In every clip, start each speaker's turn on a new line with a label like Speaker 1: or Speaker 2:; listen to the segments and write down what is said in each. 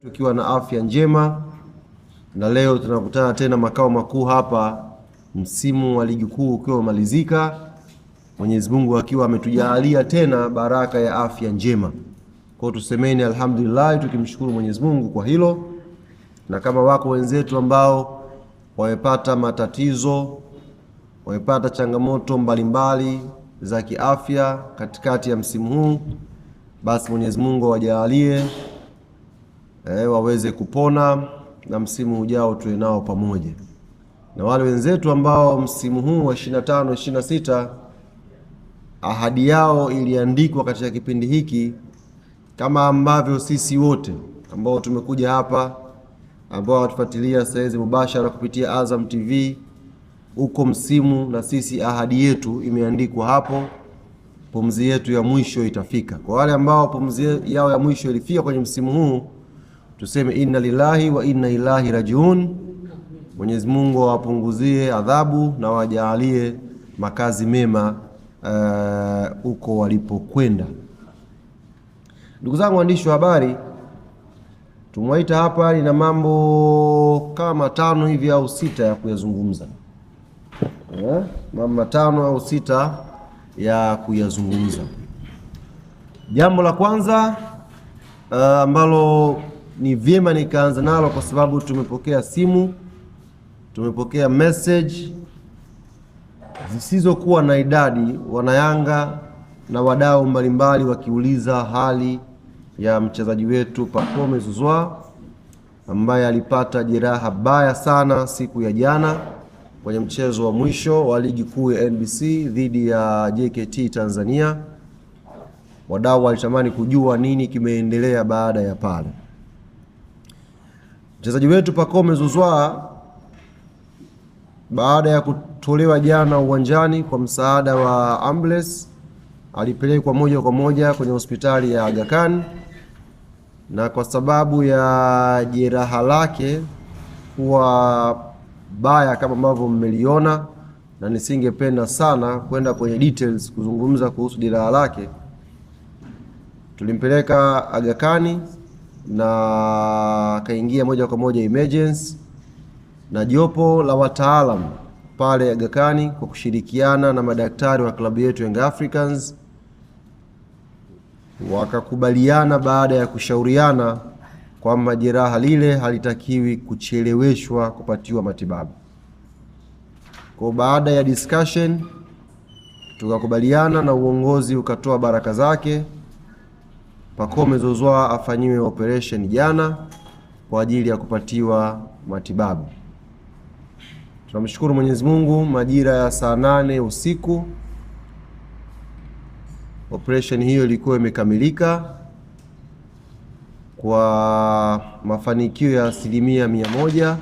Speaker 1: tukiwa na afya njema, na leo tunakutana tena makao makuu hapa, msimu wa ligi kuu ukiwa umalizika, Mwenyezi Mungu akiwa ametujalia tena baraka ya afya njema. Kwa tusemeni alhamdulillah, tukimshukuru Mwenyezi Mungu kwa hilo. Na kama wako wenzetu ambao wamepata matatizo, wamepata changamoto mbalimbali za kiafya katikati ya msimu huu, basi Mwenyezi Mungu awajalie waweze kupona na msimu ujao tuwe nao pamoja. Na wale wenzetu ambao msimu huu wa 25-26 ahadi yao iliandikwa katika kipindi hiki, kama ambavyo sisi wote ambao tumekuja hapa, ambao watufuatilia sasa hivi mubashara kupitia Azam TV, uko msimu na sisi ahadi yetu imeandikwa hapo, pumzi yetu ya mwisho itafika. Kwa wale ambao pumzi yao ya mwisho ilifika kwenye msimu huu, tuseme inna lillahi wa inna ilahi rajiun. Mwenyezi Mungu awapunguzie adhabu na wajalie makazi mema uko walipokwenda. Ndugu zangu waandishi wa habari, tumwaita hapa na mambo kama 5 hivi au 6 ya kuyazungumza. Mambo 5 au 6 ya kuyazungumza. Jambo la kwanza ambalo ni vyema nikaanza nalo, kwa sababu tumepokea simu, tumepokea message zisizokuwa na idadi, wanayanga na wadau mbalimbali wakiuliza hali ya mchezaji wetu Pacome Zouzoua ambaye alipata jeraha baya sana siku ya jana kwenye mchezo wa mwisho wa ligi kuu ya NBC dhidi ya JKT Tanzania. Wadau walitamani kujua nini kimeendelea baada ya pale. Mchezaji wetu Pacome Zouzoua baada ya kutolewa jana uwanjani kwa msaada wa ambulance, alipelekwa moja kwa moja kwenye hospitali ya Aga Khan, na kwa sababu ya jeraha lake kuwa baya kama ambavyo mmeliona, na nisingependa sana kwenda kwenye details kuzungumza kuhusu jeraha lake, tulimpeleka Aga Khan na akaingia moja kwa moja emergency, na jopo la wataalamu pale Aga Khan kwa kushirikiana na madaktari wa klabu yetu Young Africans wakakubaliana baada ya kushauriana kwamba jeraha lile halitakiwi kucheleweshwa kupatiwa matibabu. Kwa baada ya discussion tukakubaliana na uongozi ukatoa baraka zake, Pacome Zouzoua afanyiwe operation jana kwa ajili ya kupatiwa matibabu. Tunamshukuru Mwenyezi Mungu, majira ya saa 8 usiku operation hiyo ilikuwa imekamilika kwa mafanikio ya 100%,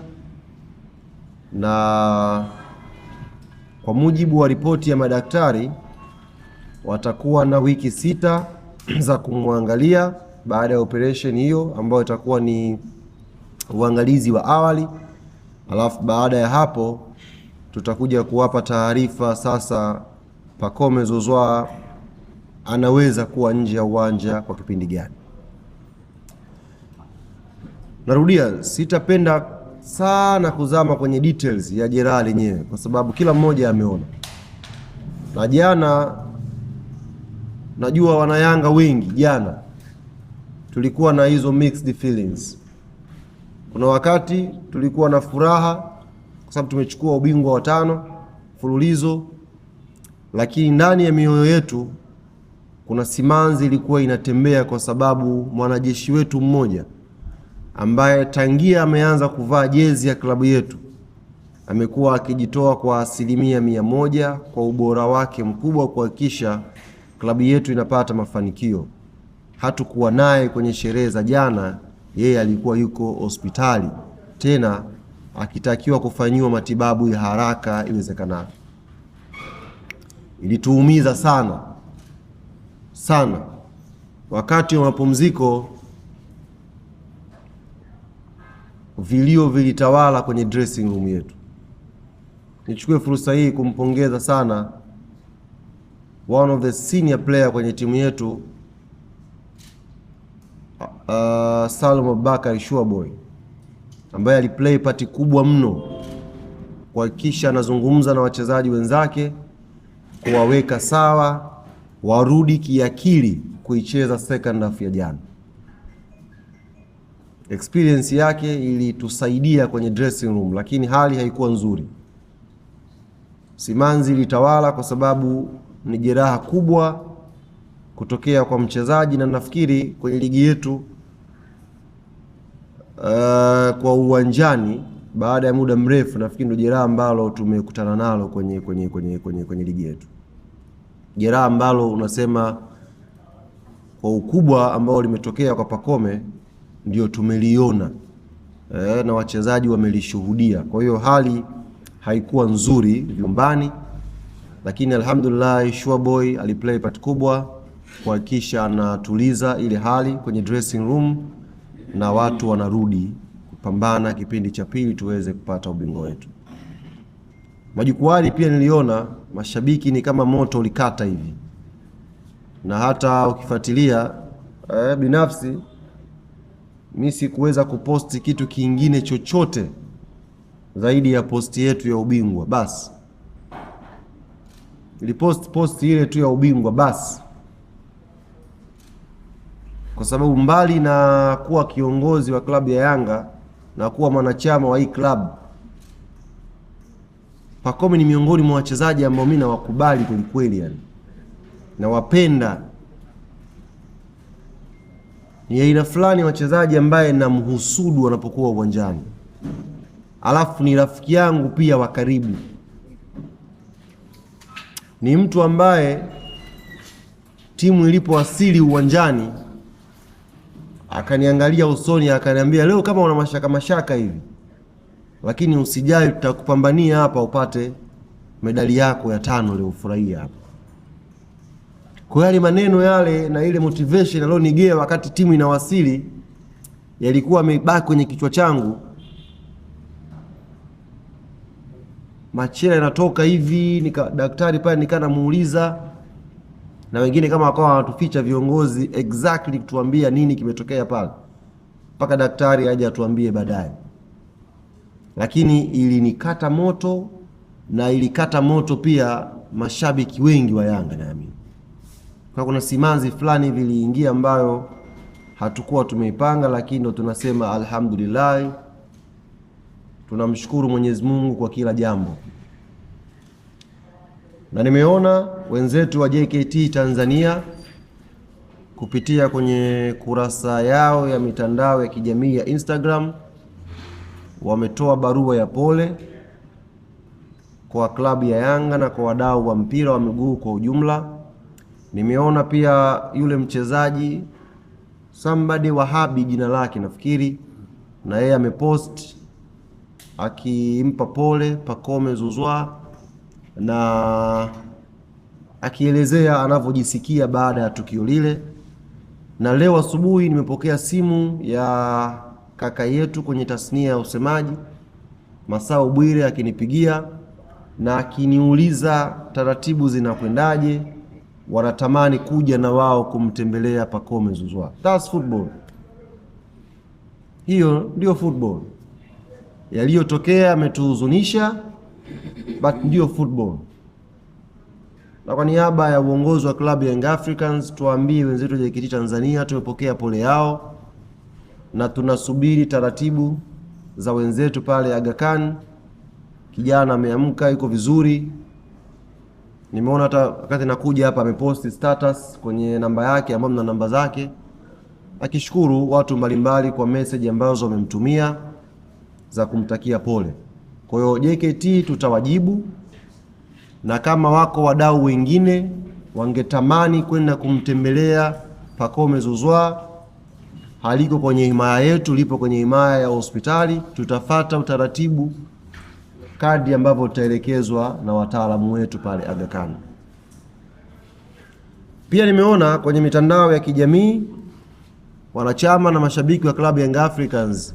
Speaker 1: na kwa mujibu wa ripoti ya madaktari watakuwa na wiki 6 za kumwangalia baada ya operation hiyo, ambayo itakuwa ni uangalizi wa awali. Alafu baada ya hapo tutakuja kuwapa taarifa sasa Pacome Zouzoua anaweza kuwa nje ya uwanja kwa kipindi gani. Narudia, sitapenda sana kuzama kwenye details ya jeraha lenyewe kwa sababu kila mmoja ameona. Na jana najua wanayanga wengi jana tulikuwa na hizo mixed feelings. Kuna wakati tulikuwa na furaha kwa sababu tumechukua ubingwa wa 5 mfululizo, lakini ndani ya mioyo yetu kuna simanzi ilikuwa inatembea, kwa sababu mwanajeshi wetu mmoja ambaye tangia ameanza kuvaa jezi ya klabu yetu amekuwa akijitoa kwa 100% kwa ubora wake mkubwa kuhakikisha klabu yetu inapata mafanikio. Hatukuwa naye kwenye sherehe za jana, yeye alikuwa yuko hospitali, tena akitakiwa kufanyiwa matibabu ya haraka iwezekanavyo. Ilituumiza sana sana. Wakati wa mapumziko vilio vilitawala kwenye dressing room yetu. Nichukue fursa hii kumpongeza sana one of the senior player kwenye timu yetu, Salum Abubakar Shuaboy ambaye aliplay part kubwa mno kuhakikisha anazungumza na wachezaji wenzake kuwaweka sawa, warudi kiakili kuicheza second half ya jana. Experience yake ilitusaidia kwenye dressing room, lakini hali haikuwa nzuri. Simanzi ilitawala kwa sababu ni jeraha kubwa kutokea kwa mchezaji, na nafikiri kwenye ligi yetu kwa uwanjani baada ya muda mrefu, nafikiri ndio jeraha ambalo tumekutana nalo kwenye ligi yetu. Jeraha ambalo unasema kwa ukubwa ambao limetokea kwa Pacome ndio tumeliona na wachezaji wamelishuhudia. Kwa hiyo hali haikuwa nzuri vyumbani, lakini alhamdulillah Shuaboy aliplay part kubwa kuhakikisha anatuliza ile hali kwenye dressing room na watu wanarudi kupambana kipindi cha pili tuweze kupata ubingwa wetu. Majukwani pia niliona mashabiki ni kama moto ulikata hivi, na hata ukifuatilia binafsi mimi sikuweza kuposti kitu kingine chochote zaidi ya posti yetu ya ubingwa basi. Niliposti ile tu ya ubingwa basi, kwa sababu mbali na kuwa kiongozi wa klabu ya Yanga na kuwa mwanachama wa hii klabu, Pacome ni miongoni mwa wachezaji ambao mimi nawakubali kweli, yani nawapenda. Ni aina fulani wachezaji ambaye namhusudu wanapokuwa uwanjani, alafu ni rafiki yangu pia wa karibu. Ni mtu ambaye timu ilipowasili uwanjani akaniangalia usoni akaniambia, leo kama una mashaka hivi, lakini usijali, tutakupambania hapa upate medali yako ya 5 leo, ufurahia hapa. Kwa yale maneno yale na ile motivation alionigea wakati timu inawasili yalikuwa yamebaki kwenye kichwa changu. Machela yanatoka hivi, daktari pale nikana muuliza, na wengine kama wakawa wanatuficha viongozi exactly kutuambia nini kimetokea pale, mpaka daktari aje atuambie baadaye. Lakini ilinikata moto, na ilikata moto pia mashabiki wengi wa Yanga, naamini kwa kuna simanzi fulani viliingia ambayo hatukuwa tumeipanga, lakini ndo tunasema alhamdulillah, tunamshukuru Mwenyezi Mungu kwa kila jambo. Na nimeona wenzetu wa JKT Tanzania kupitia kwenye kurasa yao ya mitandao ya kijamii ya Instagram wametoa barua ya pole kwa klabu ya Yanga na kwa wadau wa mpira wa miguu kwa ujumla. Nimeona pia yule mchezaji somebody Wahabi jina lake nafikiri, na yeye amepost akimpa pole Pacome Zouzoua na akielezea anavyojisikia baada ya tukio lile. Na leo asubuhi nimepokea simu ya kaka yetu kwenye tasnia ya usemaji Masao Bwire akinipigia na akiniuliza taratibu zinakwendaje, wanatamani kuja na wao kumtembelea Pacome Zouzoua. That's football. Hiyo ndio football. Yaliyotokea ametuhuzunisha, but ndio football. Na kwa niaba ya uongozi wa klabu ya Young Africans tuambie wenzetu wa JKT Tanzania tumepokea pole yao na tunasubiri taratibu za wenzetu pale Aga Khan. Kijana ameamka, yuko vizuri. Nimeona hata wakati nakuja hapa ameposti status kwenye namba yake ambayo mna namba zake, akishukuru watu mbalimbali kwa message ambazo wamemtumia za kumtakia pole. Kwa hiyo JKT tutawajibu, na kama wako wadau wengine wangetamani kwenda kumtembelea Pacome Zouzoua, haliko kwenye himaya yetu, lipo kwenye himaya ya hospitali, tutafata utaratibu kadri ambavyo tutaelekezwa na wataalamu wetu pale Aga Khan. Pia nimeona kwenye mitandao ya kijamii wanachama na mashabiki wa klabu ya Young Africans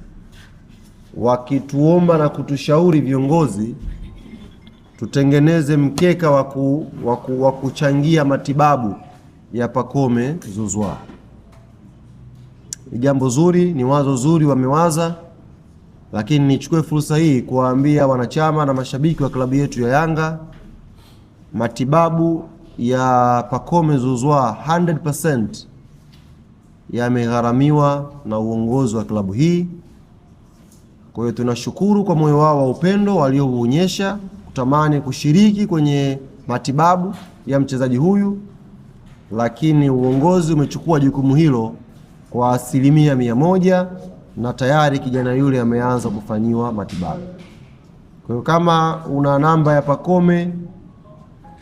Speaker 1: wakituomba na kutushauri viongozi tutengeneze mkeka wa kuchangia matibabu ya Pacome Zouzoua. Ni jambo zuri, ni wazo zuri wamewaza, lakini nichukue fursa hii kuwaambia wanachama na mashabiki wa klabu yetu ya Yanga, matibabu ya Pacome Zouzoua 100% yamegharamiwa na uongozi wa klabu hii. Kwa hiyo tunashukuru kwa moyo wao wa upendo walioonyesha kutamani kushiriki kwenye matibabu ya mchezaji huyu, lakini uongozi umechukua jukumu hilo kwa 100% na tayari kijana yule ameanza kufanyiwa matibabu. Kwa hiyo kama una namba ya Pacome,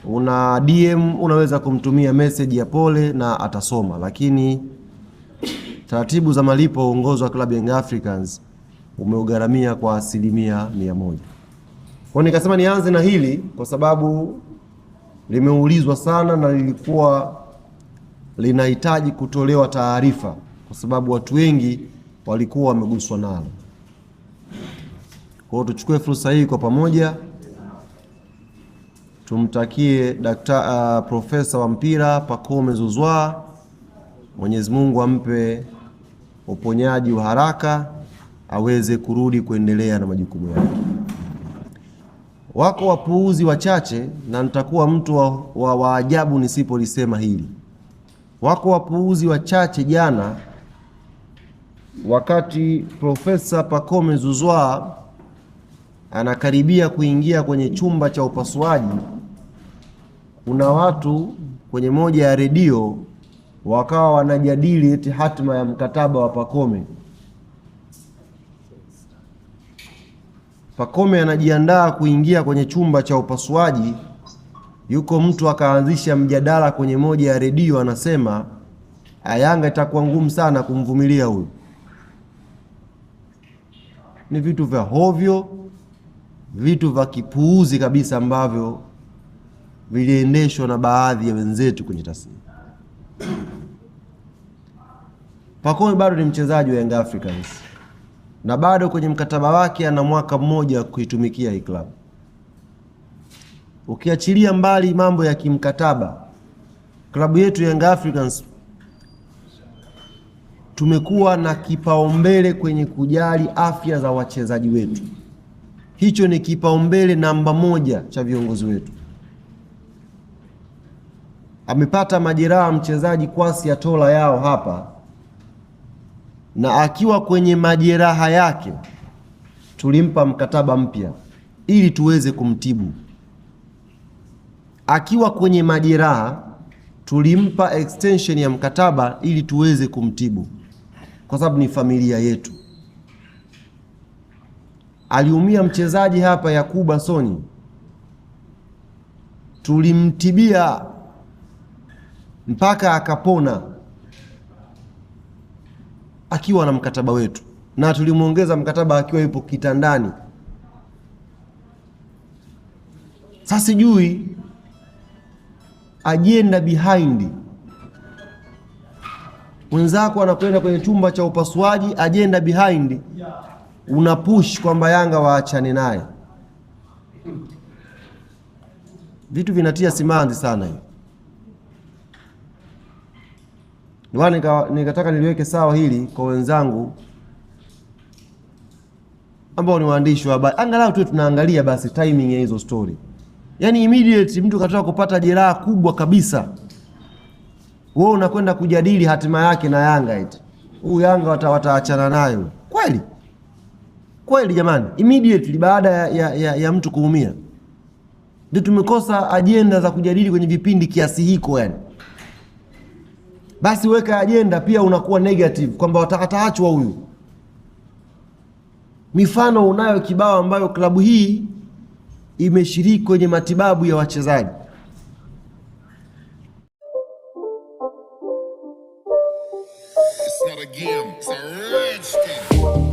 Speaker 1: una DM, unaweza kumtumia message ya pole na atasoma, lakini taratibu za malipo uongozi wa klabu Young Africans umeugharamia kwa 100%. Kwa nikasema nianze na hili kwa sababu limeulizwa sana na lilikuwa linahitaji kutolewa taarifa kwa sababu watu wengi walikuwa wameguswa nalo. Kwa hiyo tuchukue fursa hii kwa pamoja, tumtakie profesa wa mpira Pacome Zouzoua, Mwenyezi Mungu ampe uponyaji wa haraka, aweze kurudi kuendelea na majukumu yake. Wako wapuuzi wachache, na nitakuwa mtu wa ajabu nisipolisema hili. Wako wapuuzi wachache jana, wakati Profesa Pacome Zouzoua anakaribia kuingia kwenye chumba cha upasuaji, kuna watu kwenye moja ya redio wakawa wanajadili eti hatima ya mkataba wa Pacome. Pacome anajiandaa kuingia kwenye chumba cha upasuaji, yuko mtu akaanzisha mjadala kwenye moja ya redio, anasema Yanga itakuwa ngumu sana kumvumilia huyu. Ni vitu vya hovyo, vitu vya kipuuzi kabisa ambavyo viliendeshwa na baadhi ya wenzetu kwenye tasnia. Pacome bado ni mchezaji wa Young Africans na bado kwenye mkataba wake ana mwaka mmoja kuitumikia hii klabu. Ukiachilia mbali mambo ya kimkataba, klabu yetu Young Africans tumekuwa na kipaumbele kwenye kujali afya za wachezaji wetu. Hicho ni kipaumbele namba 1 cha viongozi wetu. Amepata majeraha mchezaji Kwasi Atola yao hapa, na akiwa kwenye majeraha yake tulimpa mkataba mpya ili tuweze kumtibu. Akiwa kwenye majeraha tulimpa extension ya mkataba ili tuweze kumtibu, kwa sababu ni familia yetu. Aliumia mchezaji hapa Yakuba Soni, tulimtibia mpaka akapona akiwa na mkataba wetu, na tulimuongeza mkataba akiwa yupo kitandani. Sasa sijui agenda behind. Mwenzako anakwenda kwenye chumba cha upasuaji, agenda behind una push kwamba Yanga waachane naye. Vitu vinatia simanzi sana hivi. Nikataka niliweke sawa hili kwa wenzangu ambao ni waandishi wa habari, angalau tu tunaangalia basi timing ya hizo story. Yaani immediate mtu katoka kupata jeraha kubwa kabisa, wewe unakwenda kujadili hatima yake na Yanga eti huyu Yanga wataachana nayo. Kweli kweli jamani, immediately baada ya mtu kuumia ndio tumekosa ajenda za kujadili kwenye vipindi kiasi hiko. Yani basi weka ajenda pia unakuwa negative kwamba watakaachwa huyu. Mifano unayo kibao ambayo klabu hii imeshiriki kwenye matibabu ya wachezaji.
Speaker 2: It's not a game, it's a rich thing.